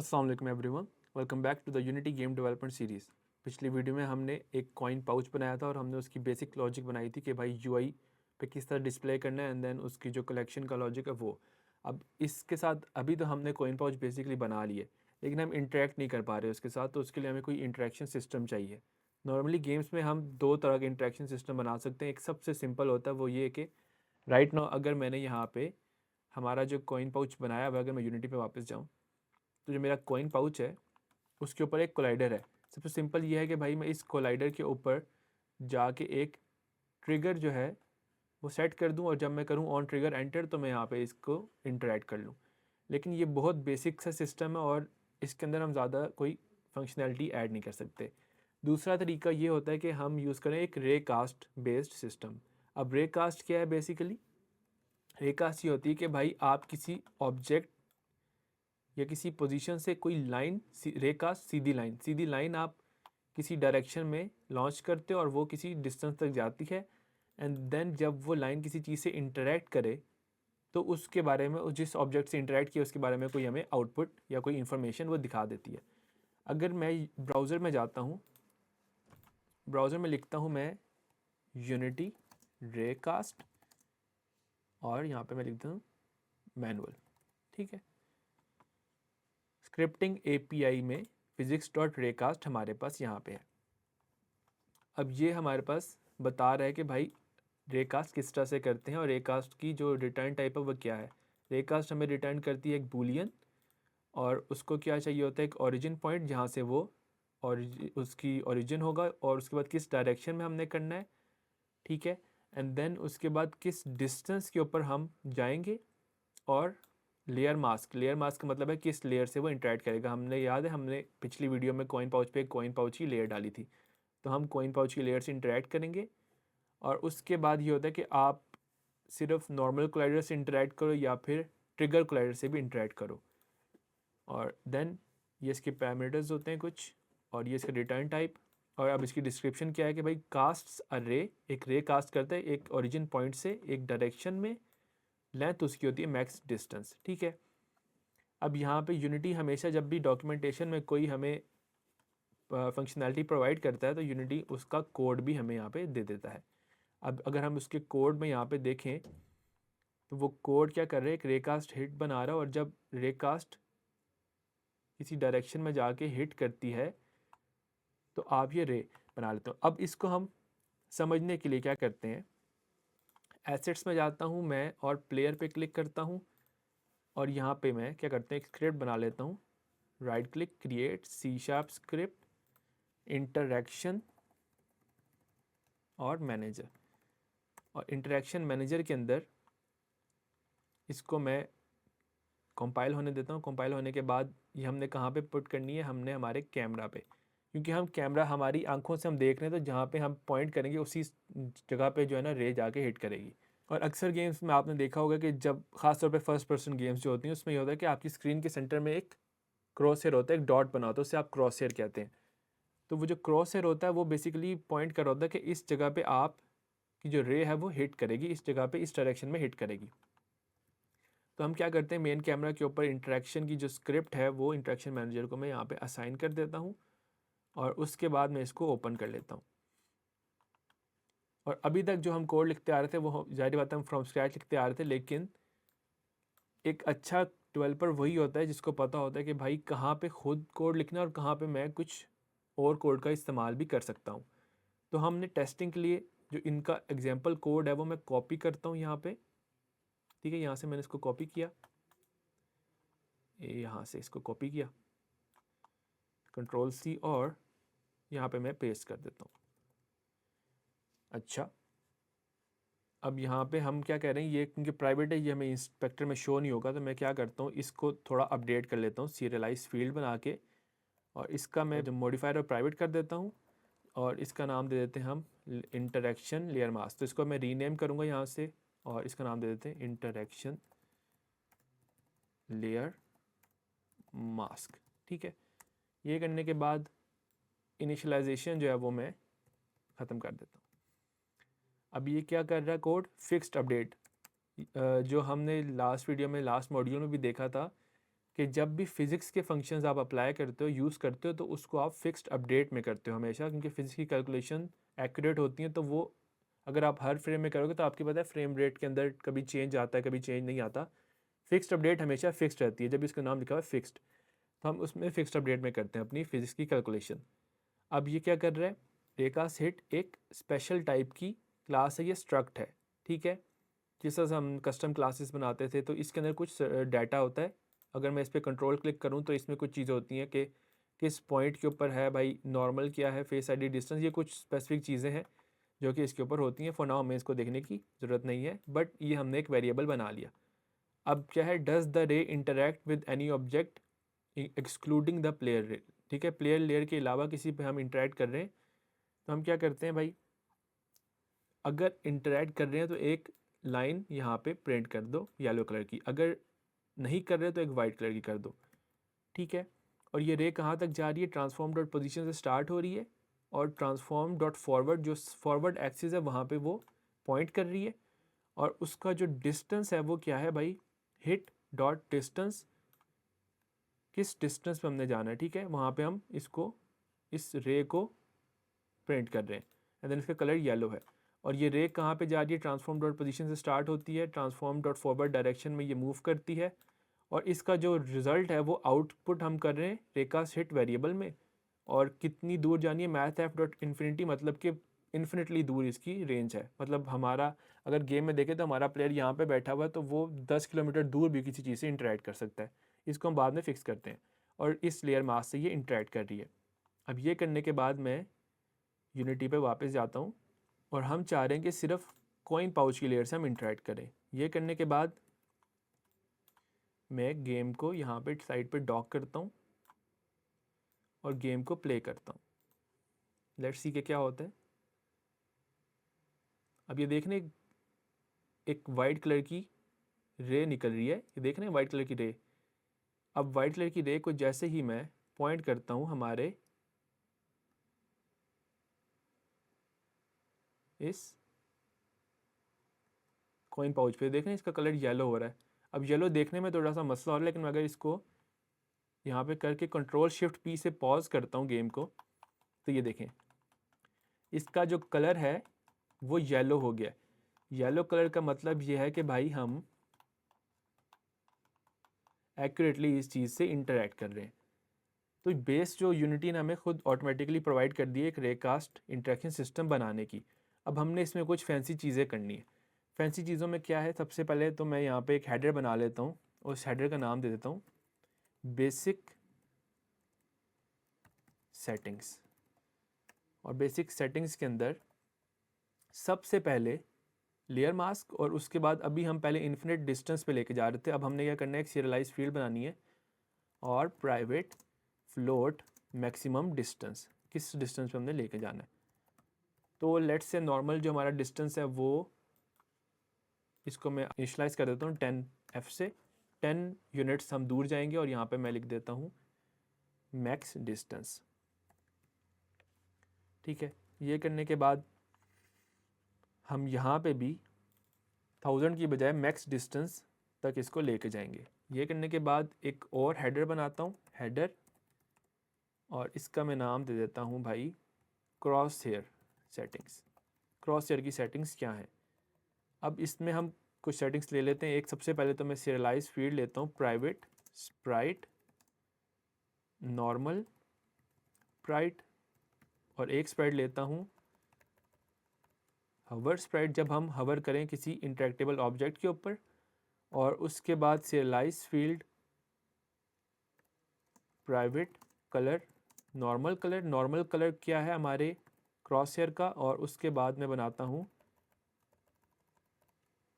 अस्सलाम वालेकुम everyone, welcome back to the Unity game development series. पिछली वीडियो में हमने एक कॉइन पाउच बनाया था और हमने उसकी बेसिक लॉजिक बनाई थी कि भाई यूआई पे किस तरह डिस्प्ले करना है एंड देन उसकी जो कलेक्शन का लॉजिक है वो। अब इसके साथ अभी तो हमने कॉइन पाउच बेसिकली बना लिए, लेकिन हम इंटरेक्ट नहीं कर पा रहे उसके साथ, तो उसके लिए हमें कोई इंटरेक्शन सिस्टम चाहिए। नॉर्मली गेम्स में हम दो तरह के इंटरेक्शन सिस्टम बना सकते हैं। एक सबसे सिंपल होता है वो ये कि राइट नाउ अगर मैंने यहाँ पे हमारा जो कॉइन पाउच बनाया हुआ, अगर मैं यूनिटी पे वापस जाऊँ तो जो मेरा कॉइन पाउच है उसके ऊपर एक कोलाइडर है। सबसे सिंपल ये है कि भाई मैं इस कोलाइडर के ऊपर जाके एक ट्रिगर जो है वो सेट कर दूं और जब मैं करूं ऑन ट्रिगर एंटर तो मैं यहाँ पे इसको इंटरैक्ट कर लूं। लेकिन ये बहुत बेसिक सा सिस्टम है और इसके अंदर हम ज़्यादा कोई फंक्शनैलिटी ऐड नहीं कर सकते। दूसरा तरीका ये होता है कि हम यूज़ करें एक रे कास्ट बेस्ड सिस्टम। अब रे कास्ट क्या है? बेसिकली रे कास्ट ये होती है कि भाई आप किसी ऑब्जेक्ट या किसी पोजीशन से कोई लाइन, रेखा, सीधी लाइन आप किसी डायरेक्शन में लॉन्च करते हो और वो किसी डिस्टेंस तक जाती है एंड देन जब वो लाइन किसी चीज़ से इंटरेक्ट करे तो उसके बारे में, जिस ऑब्जेक्ट से इंटरेक्ट किया उसके बारे में कोई हमें आउटपुट या कोई इन्फॉर्मेशन वो दिखा देती है। अगर मैं ब्राउज़र में जाता हूँ, ब्राउज़र में लिखता हूँ मैं यूनिटी रेकास्ट और यहाँ पे मैं लिखता हूँ मैनुअल। ठीक है, स्क्रिप्टिंग एपीआई में फिजिक्स डॉट रेकास्ट हमारे पास यहाँ पे है। अब ये हमारे पास बता रहा है कि भाई रेकास्ट किस तरह से करते हैं और रेकास्ट की जो रिटर्न टाइप है वो क्या है। रेकास्ट हमें रिटर्न करती है एक बूलियन और उसको क्या चाहिए होता है, एक ओरिजिन पॉइंट जहाँ से वो और उसकी ओरिजिन होगा और उसके बाद किस डायरेक्शन में हमने करना है। ठीक है, एंड देन उसके बाद किस डिस्टेंस के ऊपर हम जाएंगे और लेयर मास्क का मतलब है किस लेयर से वो इंटरेक्ट करेगा। हमने याद है हमने पिछली वीडियो में कॉइन पाउच पे एक कॉइन पाउच की लेयर डाली थी, तो हम कॉइन पाउच की लेयर से इंटरेक्ट करेंगे और उसके बाद ये होता है कि आप सिर्फ नॉर्मल कोलाइडर से इंटरेक्ट करो या फिर ट्रिगर कोलाइडर से भी इंटरेक्ट करो। और देन ये इसके पैरामीटर्स होते हैं कुछ और ये इसका रिटर्न टाइप। और अब इसकी डिस्क्रिप्शन क्या है कि भाई कास्ट अ रे, एक रे कास्ट करता है एक ओरिजिन पॉइंट से एक डायरेक्शन में, लेंथ उसकी होती है मैक्स डिस्टेंस। ठीक है, अब यहाँ पे यूनिटी हमेशा जब भी डॉक्यूमेंटेशन में कोई हमें फंक्शनैलिटी प्रोवाइड करता है तो यूनिटी उसका कोड भी हमें यहाँ पे दे देता है। अब अगर हम उसके कोड में यहाँ पे देखें तो वो कोड क्या कर रहे हैं, एक रेकास्ट हिट बना रहा है और जब रेकास्ट किसी डायरेक्शन में जाके हिट करती है तो आप ये रे बना लेते हो। अब इसको हम समझने के लिए क्या करते हैं, एसेट्स में जाता हूँ मैं और प्लेयर पे क्लिक करता हूँ और यहाँ पे मैं क्या करते हैं, एक स्क्रिप्ट बना लेता हूँ। Right click, create C sharp script, interaction और मैनेजर। और इंटरैक्शन मैनेजर के अंदर इसको मैं कंपाइल होने देता हूँ। कंपाइल होने के बाद ये हमने कहाँ पे पुट करनी है, हमने हमारे कैमरा पे, क्योंकि हम कैमरा हमारी आंखों से हम देख रहे हैं तो जहाँ पे हम पॉइंट करेंगे उसी जगह पे जो है ना रे जाके हिट करेगी। और अक्सर गेम्स में आपने देखा होगा कि जब खासतौर पे फर्स्ट पर्सन गेम्स जो होती हैं उसमें ये होता है कि आपकी स्क्रीन के सेंटर में एक क्रॉस हेयर होता है, एक डॉट बना होता है, उससे आप क्रॉस हेयर कहते हैं। तो वो जो क्रॉस हेयर होता है वो बेसिकली पॉइंट कर रहा होता है कि इस जगह पे आप की जो रे है वो हिट करेगी, इस जगह पे इस डायरेक्शन में हिट करेगी। तो हम क्या करते हैं, मेन कैमरा के ऊपर इंटरेक्शन की जो स्क्रिप्ट है वो इंटरेक्शन मैनेजर को मैं यहाँ पे असाइन कर देता हूँ और उसके बाद मैं इसको ओपन कर लेता हूँ। और अभी तक जो हम कोड लिखते आ रहे थे वो जाहिर बात है हम फ्रॉम स्क्रैच लिखते आ रहे थे, लेकिन एक अच्छा डेवलपर वही होता है जिसको पता होता है कि भाई कहाँ पे खुद कोड लिखना और कहाँ पे मैं कुछ और कोड का इस्तेमाल भी कर सकता हूँ। तो हमने टेस्टिंग के लिए जो इनका एग्जाम्पल कोड है वो मैं कॉपी करता हूँ यहाँ पे। ठीक है, यहाँ से मैंने इसको कॉपी किया, यहाँ से इसको कॉपी किया, कंट्रोल सी और यहाँ पे मैं पेस्ट कर देता हूँ। अच्छा, अब यहाँ पे हम क्या कह रहे हैं, ये क्योंकि प्राइवेट है ये हमें इंस्पेक्टर में शो नहीं होगा, तो मैं क्या करता हूँ इसको थोड़ा अपडेट कर लेता हूँ सीरियलाइज फील्ड बना के और इसका मैं जो मॉडिफायर है प्राइवेट कर देता हूँ और इसका नाम दे देते हैं हम इंटरेक्शन लेयर मास्क। तो इसको मैं रीनेम करूँगा यहाँ से और इसका नाम दे देते हैं इंटरेक्शन लेयर मास्क। ठीक है, ये करने के बाद इनिशियलाइजेशन जो है वो मैं ख़त्म कर देता हूँ। अब ये क्या कर रहा है कोड, फिक्स्ड अपडेट, जो हमने लास्ट वीडियो में लास्ट मॉड्यूल में भी देखा था कि जब भी फिज़िक्स के फंक्शंस आप अप्लाई करते हो, यूज़ करते हो, तो उसको आप फिक्स्ड अपडेट में करते हो हमेशा, क्योंकि फिज़िक्स की कैलकुलेशन एक्यूरेट होती हैं। तो वो अगर आप हर फ्रेम में करोगे तो आपकी पता है फ्रेम रेट के अंदर कभी चेंज आता है, कभी चेंज नहीं आता। फिक्स्ड अपडेट हमेशा फिक्स्ड रहती है, जब इसका नाम लिखा हुआ है फिक्स्ड, तो हम उसमें फिक्स्ड अपडेट में करते हैं अपनी फिज़िक्स की कैलकुलेशन। अब ये क्या कर रहा है, रेकास्ट हिट एक स्पेशल टाइप की क्लास है, ये स्ट्रक्ट है, ठीक है। जिस तरह से हम कस्टम क्लासेस बनाते थे, तो इसके अंदर कुछ डाटा होता है। अगर मैं इस पर कंट्रोल क्लिक करूँ तो इसमें कुछ चीज़ें होती हैं कि किस पॉइंट के ऊपर है भाई, नॉर्मल क्या है, फेस आईडी, डिस्टेंस, ये कुछ स्पेसिफिक चीज़ें हैं जो कि इसके ऊपर होती हैं। फॉर नाउ हमें इसको देखने की ज़रूरत नहीं है, बट ये हमने एक वेरिएबल बना लिया। अब क्या है, डज द रे interact with any object excluding the player रे, ठीक है। प्लेयर लेयर के अलावा किसी पे हम इंटरेक्ट कर रहे हैं तो हम क्या करते हैं भाई, अगर इंटरेक्ट कर रहे हैं तो एक लाइन यहाँ पे प्रिंट कर दो येलो कलर की, अगर नहीं कर रहे तो एक वाइट कलर की कर दो, ठीक है। और ये रे कहाँ तक जा रही है, ट्रांसफॉर्म डॉट पोजिशन से स्टार्ट हो रही है और ट्रांसफॉर्म डॉट फॉरवर्ड, जो फॉरवर्ड एक्सिस है वहाँ पे वो पॉइंट कर रही है। और उसका जो डिस्टेंस है वो क्या है भाई, हिट डॉट डिस्टेंस, किस डिस्टेंस पे हमने जाना है, ठीक है। वहाँ पे हम इसको, इस रे को प्रिंट कर रहे हैं, एंड देन इसका कलर येलो है। और ये रे कहाँ पे जा रही है, ट्रांसफॉर्म डॉट पोजीशन से स्टार्ट होती है, ट्रांसफॉर्म डॉट फॉरवर्ड डायरेक्शन में ये मूव करती है, और इसका जो रिज़ल्ट है वो आउटपुट हम कर रहे हैं रेकास्ट हिट वेरिएबल में। और कितनी दूर जानी है, मैथ एफ डॉट इन्फिनिटी, मतलब कि इन्फिनिटली दूर इसकी रेंज है। मतलब हमारा अगर गेम में देखें तो हमारा प्लेयर यहाँ पे बैठा हुआ है तो वो 10 किलोमीटर दूर भी किसी चीज़ से इंटरेक्ट कर सकता है। इसको हम बाद में फिक्स करते हैं। और इस लेयर मास से ये इंटरेक्ट कर रही है। अब ये करने के बाद मैं यूनिटी पे वापस जाता हूँ और हम चाह रहे हैं कि सिर्फ कॉइन पाउच की लेयर से हम इंटरेक्ट करें। ये करने के बाद मैं गेम को यहाँ पे साइड पे डॉक करता हूँ और गेम को प्ले करता हूँ। लेट्स सी के क्या होता है। अब ये देखने, एक वाइट कलर की रे निकल रही है, ये देख रहे हैं वाइट कलर की रे। अब वाइट कलर की रे को जैसे ही मैं पॉइंट करता हूँ हमारे इस कॉइन पाउच पे, देख रहे हैं इसका कलर येलो हो रहा है। अब येलो देखने में थोड़ा सा मसला हो रहा है, लेकिन अगर इसको यहाँ पे करके कंट्रोल शिफ्ट पी से पॉज करता हूँ गेम को, तो ये देखें इसका जो कलर है वो येलो हो गया। येलो कलर का मतलब ये है कि भाई हम एक्यूरेटली इस चीज़ से इंटरेक्ट कर रहे हैं। तो बेस जो यूनिटी ने हमें खुद ऑटोमेटिकली प्रोवाइड कर दी है एक रेकास्ट इंटरेक्शन सिस्टम बनाने की। अब हमने इसमें कुछ फैंसी चीज़ें करनी है। फैंसी चीज़ों में क्या है, सबसे पहले तो मैं यहाँ पे एक हेडर बना लेता हूँ, उस हेडर का नाम दे देता हूँ बेसिक सेटिंग्स। और बेसिक सेटिंग्स के अंदर सबसे पहले लेयर मास्क, और उसके बाद अभी हम पहले इन्फिनिट डिस्टेंस पे लेके जा रहे थे, अब हमने क्या करना है, एक सीरियलाइज फील्ड बनानी है और प्राइवेट फ्लोट मैक्सिमम डिस्टेंस, किस डिस्टेंस पे हमने लेके जाना है। तो लेट्स से नॉर्मल जो हमारा डिस्टेंस है वो, इसको मैं इनिशलाइज कर देता हूँ 10F से, 10 यूनिट्स हम दूर जाएंगे और यहाँ पे मैं लिख देता हूँ मैक्स डिस्टेंस, ठीक है। ये करने के बाद हम यहाँ पे भी 1000 की बजाय मैक्स डिस्टेंस तक इसको लेके जाएंगे। ये करने के बाद एक और हेडर बनाता हूँ, हेडर, और इसका मैं नाम दे देता हूँ भाई crosshair settings. Crosshair की सेटिंग्स क्या है, अब इसमें हम कुछ सेटिंग्स ले लेते हैं। एक सबसे पहले तो मैं सीरियलाइज फील्ड लेता हूँ प्राइवेट स्प्राइट नॉर्मल स्प्राइट, और एक स्प्राइट लेता हूँ हवर स्प्राइट, जब हम हवर करें किसी इंटरेक्टेबल ऑब्जेक्ट के ऊपर। और उसके बाद serialised field private colour normal colour, normal colour क्या है हमारे क्रॉस हेयर का, और उसके बाद मैं बनाता हूँ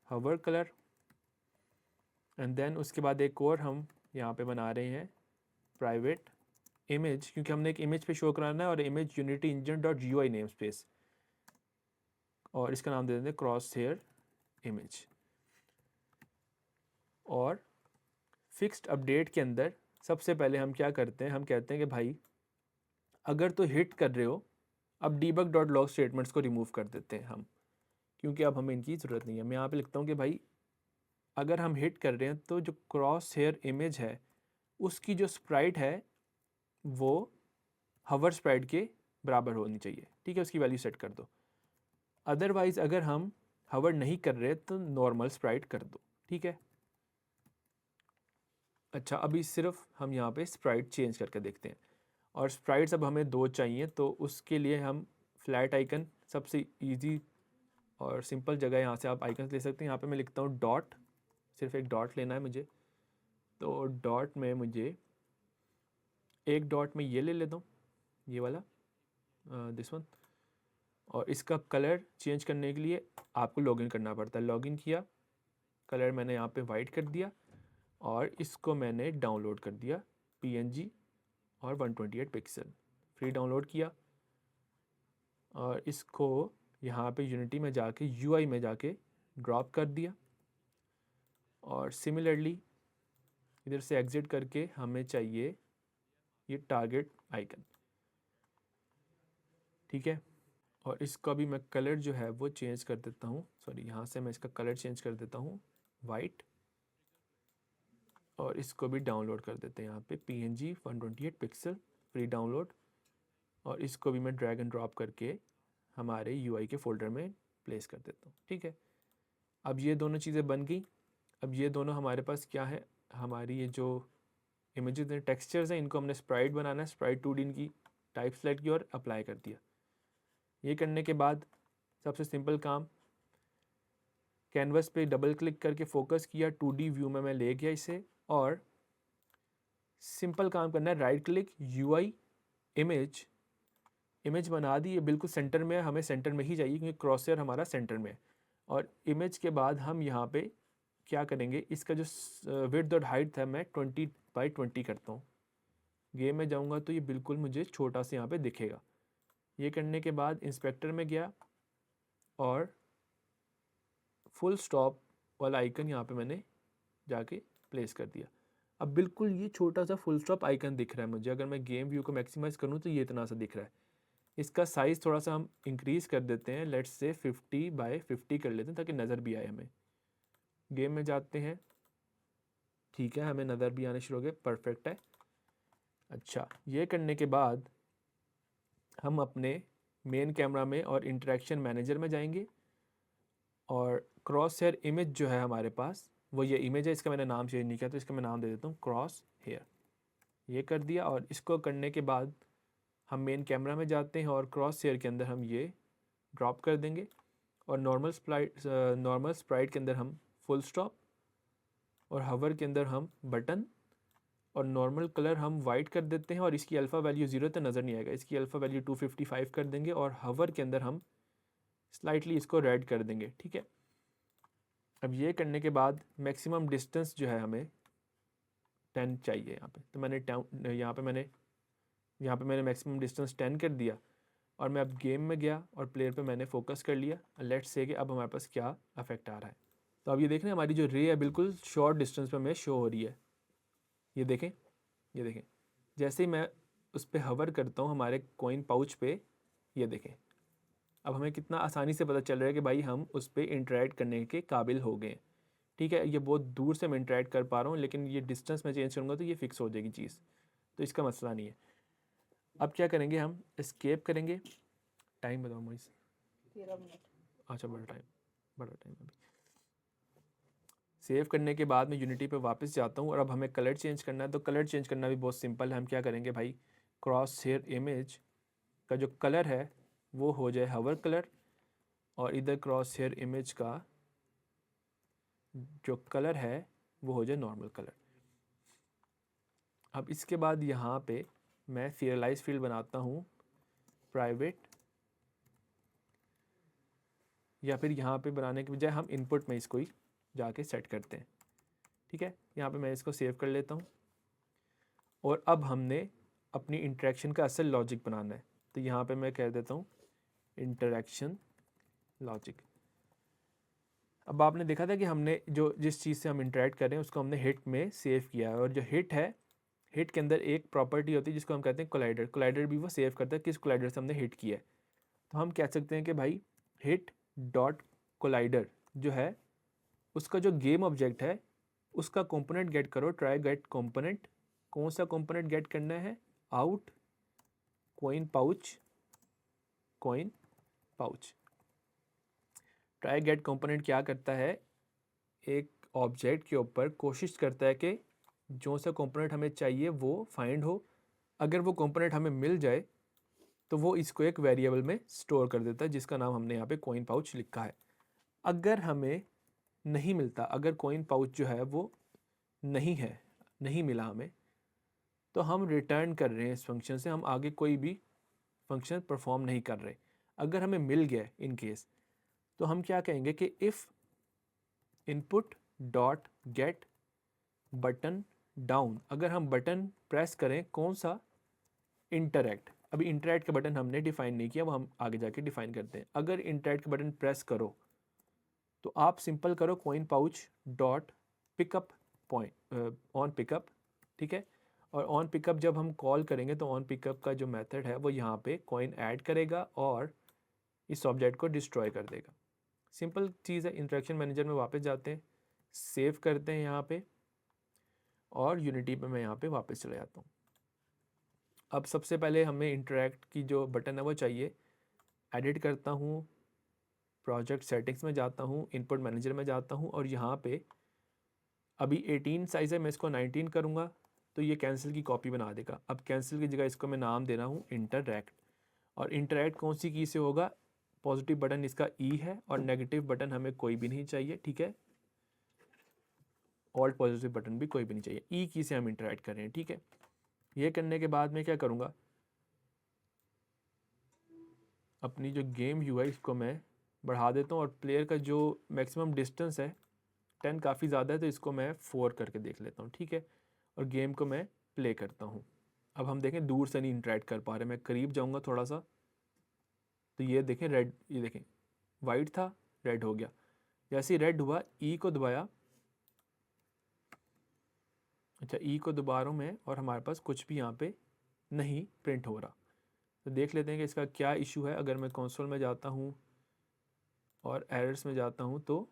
हवर कलर। एंड देन उसके बाद एक और हम यहाँ पे बना रहे हैं प्राइवेट इमेज, क्योंकि हमने एक इमेज पे शो कराना है, और image unity engine dot GUI name space, और इसका नाम दे देंगे क्रॉस हेयर इमेज। और फिक्स्ड अपडेट के अंदर सबसे पहले हम क्या करते हैं, हम कहते हैं कि भाई अगर तो हिट कर रहे हो, अब डीबग डॉट लॉग स्टेटमेंट्स को रिमूव कर देते हैं हम, क्योंकि अब हमें इनकी ज़रूरत नहीं है। मैं यहाँ पे लिखता हूँ कि भाई अगर हम हिट कर रहे हैं तो जो क्रॉस हेयर इमेज है उसकी जो स्प्राइट है वो हवर स्प्राइट के बराबर होनी चाहिए, ठीक है, उसकी वैल्यू सेट कर दो। अदरवाइज अगर हम हवर नहीं कर रहे तो नॉर्मल स्प्राइट कर दो, ठीक है। अच्छा, अभी सिर्फ हम यहाँ पे स्प्राइट चेंज करके देखते हैं, और स्प्राइट्स अब हमें 2 चाहिए, तो उसके लिए हम फ्लैट आइकन सबसे इजी और सिंपल जगह, यहाँ से आप आइकन ले सकते हैं। यहाँ पे मैं लिखता हूँ डॉट, सिर्फ एक डॉट लेना है मुझे, तो डॉट में मुझे एक डॉट में ये ले लेता हूँ, ये वाला दिस वन, और इसका कलर चेंज करने के लिए आपको लॉगिन करना पड़ता है। लॉगिन किया, कलर मैंने यहाँ पे वाइट कर दिया, और इसको मैंने डाउनलोड कर दिया PNG और 128 पिक्सल, फ्री डाउनलोड किया, और इसको यहाँ पे यूनिटी में जाके UI में जाके ड्रॉप कर दिया, और सिमिलरली इधर से एग्ज़िट करके हमें चाहिए ये टारगेट आइकन, ठीक है। और इसका भी मैं कलर जो है वो चेंज कर देता हूँ, सॉरी, यहाँ से मैं इसका कलर चेंज कर देता हूँ वाइट, और इसको भी डाउनलोड कर देते हैं यहाँ पे PNG 128 पिक्सल फ्री डाउनलोड, और इसको भी मैं ड्रैग एंड ड्रॉप करके हमारे UI के फोल्डर में प्लेस कर देता हूँ, ठीक है। अब ये दोनों चीज़ें बन गई। अब ये दोनों हमारे पास क्या है, हमारी ये जो इमेजेस हैं, टेक्सचर्स हैं, इनको हमने स्प्राइट बनाना है। स्प्राइट 2D इनकी टाइप सेलेक्ट की और अप्लाई कर दिया। ये करने के बाद सबसे सिंपल काम, कैनवस पे डबल क्लिक करके फोकस किया, 2D व्यू में मैं ले गया इसे, और सिंपल काम करना है, right click UI image, image बना दी, ये बिल्कुल सेंटर में है, हमें सेंटर में ही चाहिए क्योंकि क्रॉसहेयर हमारा सेंटर में है। और इमेज के बाद हम यहाँ पे क्या करेंगे, इसका जो विड्थ और हाइट है मैं 20x20 करता हूँ। गेम में जाऊँगा तो ये बिल्कुल मुझे छोटा सा यहाँ पे दिखेगा। ये करने के बाद इंस्पेक्टर में गया और फुल स्टॉप वाला आइकन यहाँ पे मैंने जाके प्लेस कर दिया। अब बिल्कुल ये छोटा सा फुल स्टॉप आइकन दिख रहा है मुझे। अगर मैं गेम व्यू को मैक्सिमाइज़ करूँ तो ये इतना सा दिख रहा है। इसका साइज़ थोड़ा सा हम इंक्रीज़ कर देते हैं, लेट्स से 50x50 कर लेते हैं ताकि नज़र भी आए हमें। गेम में जाते हैं, ठीक है, हमें नज़र भी आने शुरू हो गए, परफेक्ट है। अच्छा, ये करने के बाद हम अपने मेन कैमरा में और इंटरेक्शन मैनेजर में जाएंगे, और क्रॉस हेयर इमेज जो है हमारे पास वो ये इमेज है। इसका मैंने नाम चेंज नहीं किया तो इसका मैं नाम दे देता हूँ क्रॉस हेयर। ये कर दिया, और इसको करने के बाद हम मेन कैमरा में जाते हैं और क्रॉस हेयर के अंदर हम ये ड्रॉप कर देंगे, और नॉर्मल स्प्राइट के अंदर हम फुल स्टॉप, और हवर के अंदर हम बटन, और नॉर्मल कलर हम वाइट कर देते हैं, और इसकी अल्फ़ा वैल्यू 0 तो नज़र नहीं आएगा, इसकी अल्फ़ा वैल्यू 255 कर देंगे, और हवर के अंदर हम स्लाइटली इसको रेड कर देंगे, ठीक है। अब ये करने के बाद मैक्सिमम डिस्टेंस जो है हमें 10 चाहिए यहाँ पे, तो मैंने यहाँ पे मैंने मैक्सिमम डिस्टेंस 10 कर दिया, और मैं अब गेम में गया और प्लेयर पे मैंने फोकस कर लिया। लेट्स से कि अब हमारे पास क्या इफेक्ट आ रहा है। तो अब ये देख रहे हैं हमारी जो रे है बिल्कुल शॉर्ट डिस्टेंस पे हमें शो हो रही है। ये देखें, ये देखें, जैसे ही मैं उस पर हवर करता हूँ हमारे कॉइन पाउच पे, ये देखें, अब हमें कितना आसानी से पता चल रहा है कि भाई हम उस पर इंटरेक्ट करने के काबिल हो गए, ठीक है। ये बहुत दूर से मैं इंटरेक्ट कर पा रहा हूँ, लेकिन ये डिस्टेंस मैं चेंज करूँगा तो ये फिक्स हो जाएगी चीज़, तो इसका मसला नहीं है। अब क्या करेंगे, हम एस्केप करेंगे। टाइम बताओ मोइस। 13 मिनट। अच्छा, बड़ा टाइम अभी। सेव करने के बाद मैं यूनिटी पे वापस जाता हूँ, और अब हमें कलर चेंज करना है। तो कलर चेंज करना भी बहुत सिंपल है। हम क्या करेंगे भाई, क्रॉस हेयर इमेज का जो कलर है वो हो जाए हवर कलर, और इधर क्रॉस हेयर इमेज का जो कलर है वो हो जाए नॉर्मल कलर। अब इसके बाद यहाँ पे मैं सीरियलाइज फील्ड बनाता हूँ प्राइवेट, या फिर यहाँ पे बनाने के बजाय हम इनपुट में इसको ही जाके सेट करते हैं, ठीक है। यहाँ पे मैं इसको सेव कर लेता हूँ, और अब हमने अपनी इंटरेक्शन का असल लॉजिक बनाना है। तो यहाँ पे मैं कह देता हूँ इंटरेक्शन लॉजिक। अब आपने देखा था कि हमने जो जिस चीज़ से हम इंटरेक्ट कर रहे हैं उसको हमने हिट में सेव किया है, और जो हिट है, हिट के अंदर एक प्रॉपर्टी होती है जिसको हम कहते हैं कोलाइडर। कोलाइडर भी वो सेव करता है किस कोलाइडर से हमने हिट किया है। तो हम कह सकते हैं कि भाई हिट डॉट कोलाइडर जो है उसका जो गेम ऑब्जेक्ट है उसका कंपोनेंट गेट करो, ट्राई गेट कंपोनेंट कौन सा कंपोनेंट गेट करना है, out coin pouch, coin pouch. Try get component क्या करता है, एक ऑब्जेक्ट के ऊपर कोशिश करता है कि जो सा कंपोनेंट हमें चाहिए वो फाइंड हो। अगर वो कंपोनेंट हमें मिल जाए तो वो इसको एक वेरिएबल में स्टोर कर देता है जिसका नाम हमने यहाँ पे कोइन पाउच लिखा है। अगर हमें नहीं मिलता, अगर कोइन पाउच जो है वो नहीं है, नहीं मिला हमें, तो हम रिटर्न कर रहे हैं इस फंक्शन से, हम आगे कोई भी फंक्शन परफॉर्म नहीं कर रहे। अगर हमें मिल गया इन केस तो हम क्या कहेंगे कि if input dot gate button down, अगर हम बटन प्रेस करें कौन सा, इंटरैक्ट। अभी इंटरैक्ट का बटन हमने डिफाइन नहीं किया, वो हम आगे जाके डिफाइन करते हैं। अगर इंटरैक्ट का बटन प्रेस करो तो आप सिंपल करो coin pouch dot pickup point on pickup, ठीक है। और ऑन पिकअप जब हम कॉल करेंगे तो ऑन पिकअप का जो मेथड है वो यहाँ पे कॉइन ऐड करेगा और इस ऑब्जेक्ट को डिस्ट्रॉय कर देगा। सिंपल चीज़ है। इंटरेक्शन मैनेजर में वापस जाते हैं, सेव करते हैं यहाँ पे, और यूनिटी पे मैं यहाँ पे वापस चले जाता हूँ। अब सबसे पहले हमें इंटरैक्ट की जो बटन है वो चाहिए। एडिट करता हूँ, प्रोजेक्ट सेटिंग्स में जाता हूँ, इनपुट मैनेजर में जाता हूँ, और यहाँ पे अभी 18 साइज़ है, मैं इसको 19 करूँगा तो ये कैंसिल की कॉपी बना देगा। अब कैंसिल की जगह इसको मैं नाम दे रहा हूँ इंटरैक्ट। और इंटरैक्ट कौन सी की से होगा, पॉजिटिव बटन इसका ई है और नेगेटिव बटन हमें कोई भी नहीं चाहिए, ठीक है। ऑल्ट पॉजिटिव बटन भी कोई भी नहीं चाहिए, ई की से हम इंटरैक्ट कर रहे हैं, ठीक है। ये करने के बाद मैं क्या करूँगा, अपनी जो गेम यूआई इसको मैं बढ़ा देता हूँ और प्लेयर का जो मैक्सिमम डिस्टेंस है 10 काफ़ी ज़्यादा है तो इसको मैं 4 करके देख लेता हूँ, ठीक है। और गेम को मैं प्ले करता हूँ। अब हम देखें दूर से नहीं इंटरैक्ट कर पा रहे, मैं करीब जाऊँगा थोड़ा सा तो ये देखें रेड, ये देखें वाइट था रेड हो गया। जैसे ही रेड हुआ ई को दबाया, अच्छा ई को दबा रहा हूँ मैं और हमारे पास कुछ भी यहाँ पे नहीं प्रिंट हो रहा। तो देख लेते हैं कि इसका क्या इशू है। अगर मैं कंसोल में जाता हूँ और एरर्स में जाता हूँ तो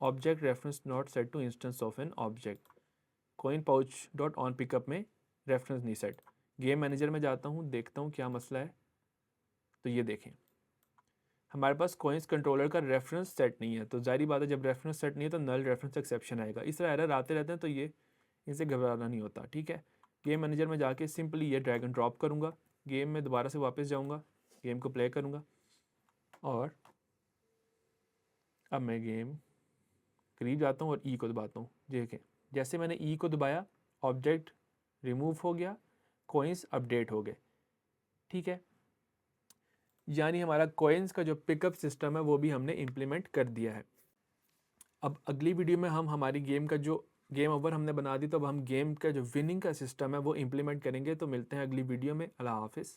object reference not set to instance of an object, coin pouch dot on pickup में रेफरेंस नहीं सेट। गेम मैनेजर में जाता हूँ, देखता हूँ क्या मसला है। तो ये देखें हमारे पास कोइंस कंट्रोलर का रेफरेंस सेट नहीं है, तो जाहिर बात है जब रेफरेंस सेट नहीं है तो नल रेफरेंस एक्सेप्शन आएगा। इस तरह एरर आते रहते हैं, तो ये इनसे घबराना नहीं होता, ठीक है। गेम मैनेजर में जाके सिंपली ये ड्रैग एंड ड्रॉप करूँगा, गेम में दोबारा से वापस जाऊँगा, गेम को प्ले करूँगा और अब मैं गेम करीब जाता हूँ और ई को दबाता हूँ। देखें जैसे मैंने ई को दबाया ऑब्जेक्ट रिमूव हो गया, कोइंस अपडेट हो गए, ठीक है। यानी हमारा कोइंस का जो पिकअप सिस्टम है वो भी हमने इम्प्लीमेंट कर दिया है। अब अगली वीडियो में हम हमारी गेम का जो गेम ओवर हमने बना दी, तो अब हम गेम का जो विनिंग का सिस्टम है वो इम्प्लीमेंट करेंगे। तो मिलते हैं अगली वीडियो में। अल्लाह हाफिज़।